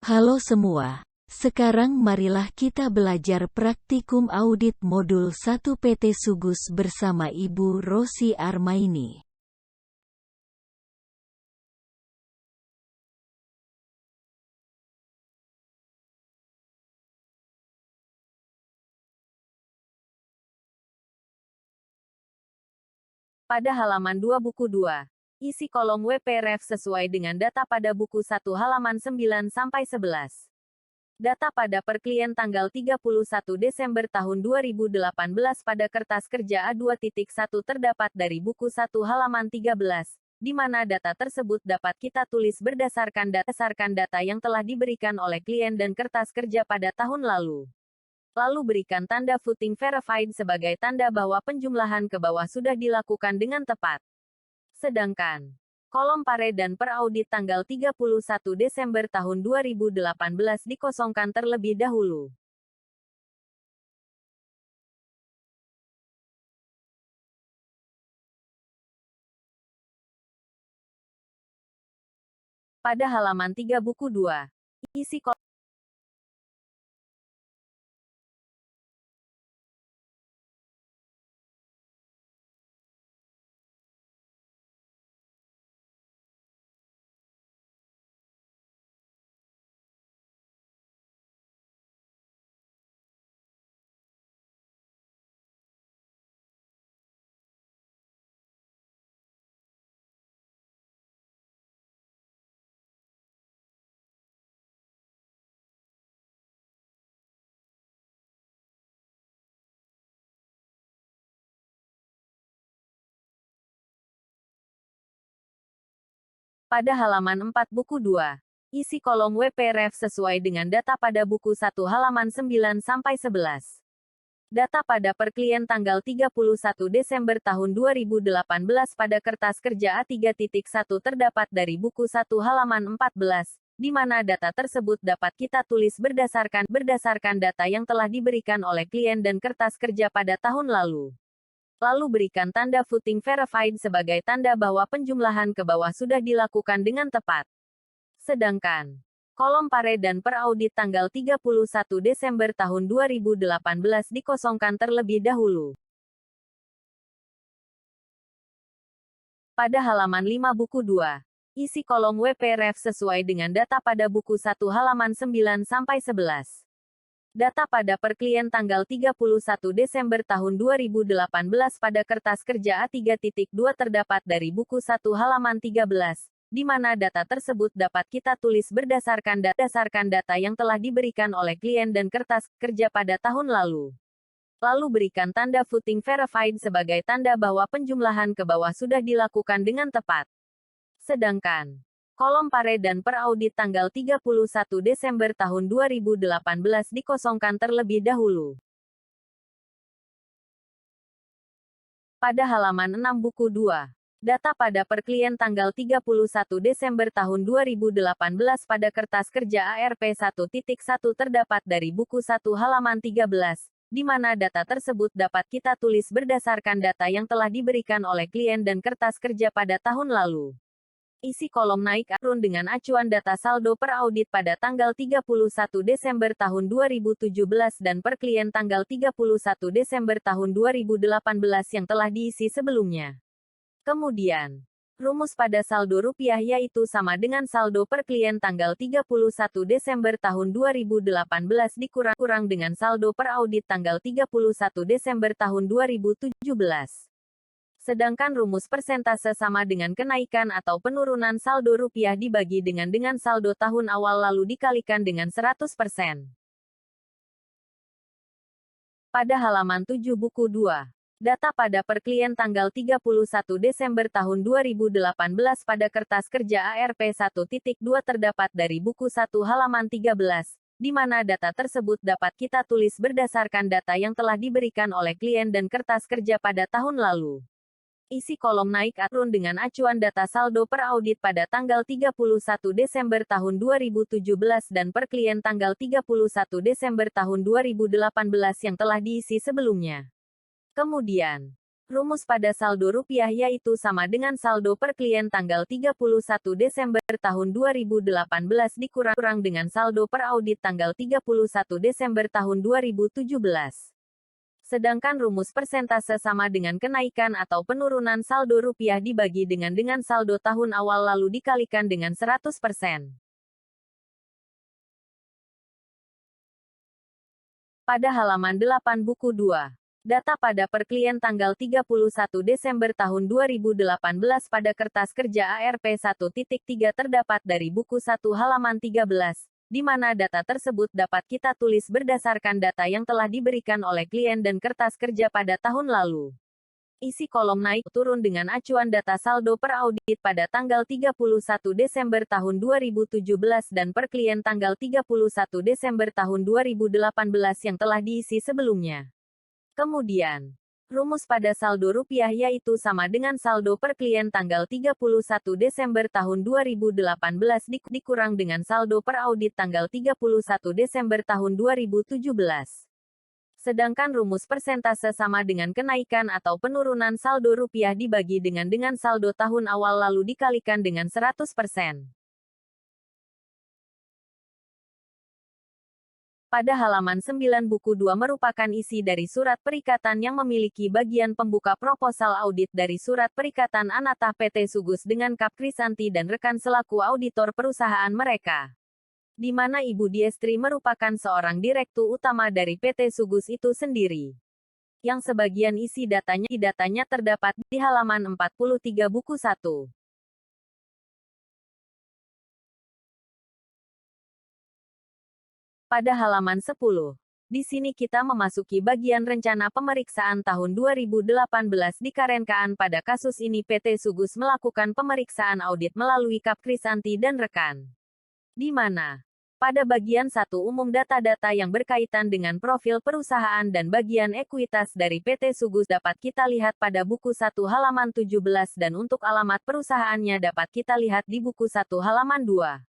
Halo semua, sekarang marilah kita belajar praktikum audit modul 1 PT Sugus bersama Ibu Rosi Armaini. Pada halaman 2 buku 2, isi kolom WPREF sesuai dengan data pada buku 1 halaman 9-11. Data pada perklien tanggal 31 Desember tahun 2018 pada kertas kerja A2.1 terdapat dari buku 1 halaman 13, di mana data tersebut dapat kita tulis berdasarkan data yang telah diberikan oleh klien dan kertas kerja pada tahun lalu. Lalu berikan tanda footing verified sebagai tanda bahwa penjumlahan ke bawah sudah dilakukan dengan tepat. Sedangkan kolom pare dan per audit tanggal 31 Desember tahun 2018 dikosongkan terlebih dahulu. Pada halaman 3 buku 2, isi kolom pada halaman 4 buku 2, isi kolom WPREF sesuai dengan data pada buku 1 halaman 9-11. Data pada perklien tanggal 31 Desember tahun 2018 pada kertas kerja A3.1 terdapat dari buku 1 halaman 14, di mana data tersebut dapat kita tulis berdasarkan data yang telah diberikan oleh klien dan kertas kerja pada tahun lalu. Lalu berikan tanda footing verified sebagai tanda bahwa penjumlahan ke bawah sudah dilakukan dengan tepat. Sedangkan kolom pare dan per audit tanggal 31 Desember tahun 2018 dikosongkan terlebih dahulu. Pada halaman 5 buku 2, isi kolom WPREF sesuai dengan data pada buku 1 halaman 9-11. Data pada perklien tanggal 31 Desember tahun 2018 pada kertas kerja A3.2 terdapat dari buku 1 halaman 13, di mana data tersebut dapat kita tulis berdasarkan data yang telah diberikan oleh klien dan kertas kerja pada tahun lalu. Lalu berikan tanda footing verified sebagai tanda bahwa penjumlahan ke bawah sudah dilakukan dengan tepat. Sedangkan kolom pare dan per audit tanggal 31 Desember tahun 2018 dikosongkan terlebih dahulu. Pada halaman 6 buku 2, data pada perklien tanggal 31 Desember tahun 2018 pada kertas kerja ARP1.1 terdapat dari buku 1 halaman 13, di mana data tersebut dapat kita tulis berdasarkan data yang telah diberikan oleh klien dan kertas kerja pada tahun lalu. Isi kolom naik turun dengan acuan data saldo per audit pada tanggal 31 Desember tahun 2017 dan per klien tanggal 31 Desember tahun 2018 yang telah diisi sebelumnya. Kemudian, rumus pada saldo rupiah yaitu sama dengan saldo per klien tanggal 31 Desember tahun 2018 dikurang dengan saldo per audit tanggal 31 Desember tahun 2017. Sedangkan rumus persentase sama dengan kenaikan atau penurunan saldo rupiah dibagi dengan saldo tahun awal lalu dikalikan dengan 100%. Pada halaman 7 buku 2, data pada perklien tanggal 31 Desember tahun 2018 pada kertas kerja ARP1.2 terdapat dari buku 1 halaman 13, di mana data tersebut dapat kita tulis berdasarkan data yang telah diberikan oleh klien dan kertas kerja pada tahun lalu. Isi kolom naik turun dengan acuan data saldo per audit pada tanggal 31 Desember tahun 2017 dan per klien tanggal 31 Desember tahun 2018 yang telah diisi sebelumnya. Kemudian, Rumus pada saldo rupiah yaitu sama dengan saldo per klien tanggal 31 Desember tahun 2018 dikurang dengan saldo per audit tanggal 31 Desember tahun 2017. Sedangkan rumus persentase sama dengan kenaikan atau penurunan saldo rupiah dibagi dengan saldo tahun awal lalu dikalikan dengan 100%. Pada halaman 8 buku 2. Data pada per klien tanggal 31 Desember tahun 2018 pada kertas kerja ARP1.3 terdapat dari buku 1 halaman 13, di mana data tersebut dapat kita tulis berdasarkan data yang telah diberikan oleh klien dan kertas kerja pada tahun lalu. Isi kolom naik turun dengan acuan data saldo per audit pada tanggal 31 Desember tahun 2017 dan per klien tanggal 31 Desember tahun 2018 yang telah diisi sebelumnya. Kemudian, rumus pada saldo rupiah yaitu sama dengan saldo per klien tanggal 31 Desember tahun 2018 dikurang dengan saldo per audit tanggal 31 Desember tahun 2017. Sedangkan rumus persentase sama dengan kenaikan atau penurunan saldo rupiah dibagi dengan saldo tahun awal lalu dikalikan dengan 100%. Pada halaman 9 buku 2 merupakan isi dari surat perikatan yang memiliki bagian pembuka proposal audit dari surat perikatan Anatah PT Sugus dengan Kap Krisanti dan rekan selaku auditor perusahaan mereka. Di mana Ibu Diestri merupakan seorang direktur utama dari PT Sugus itu sendiri. Yang sebagian isi datanya terdapat di halaman 43 buku 1. Pada halaman 10. Di sini kita memasuki bagian rencana pemeriksaan tahun 2018 dikarenakan pada kasus ini PT Sugus melakukan pemeriksaan audit melalui Kap Krisanti dan rekan. Di mana, pada bagian 1 umum data-data yang berkaitan dengan profil perusahaan dan bagian ekuitas dari PT Sugus dapat kita lihat pada buku 1 halaman 17 dan untuk alamat perusahaannya dapat kita lihat di buku 1 halaman 2.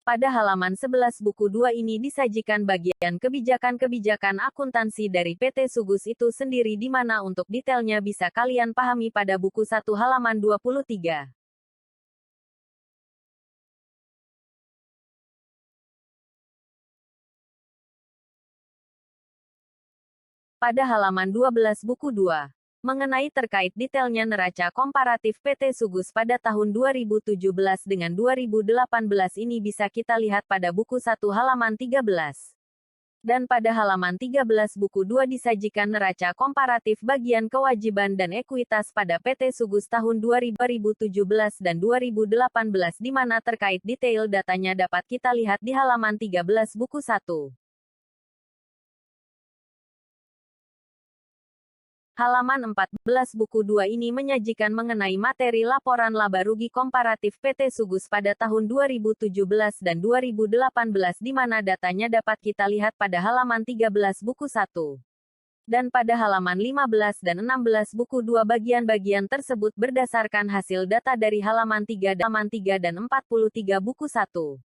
Pada halaman 11 buku 2 ini disajikan bagian kebijakan-kebijakan akuntansi dari PT Sugus itu sendiri di mana untuk detailnya bisa kalian pahami pada buku 1 halaman 23. Pada halaman 12 buku 2. Mengenai terkait detailnya neraca komparatif PT Sugus pada tahun 2017 dengan 2018 ini bisa kita lihat pada buku 1 halaman 13. Dan pada halaman 13 buku 2 disajikan neraca komparatif bagian kewajiban dan ekuitas pada PT Sugus tahun 2017 dan 2018 di mana terkait detail datanya dapat kita lihat di halaman 13 buku 1. Halaman 14 buku 2 ini menyajikan mengenai materi laporan laba rugi komparatif PT Sugus pada tahun 2017 dan 2018 di mana datanya dapat kita lihat pada halaman 13 buku 1. Dan pada halaman 15 dan 16 buku 2 bagian-bagian tersebut berdasarkan hasil data dari halaman 3 dan 43 dan 43 buku 1.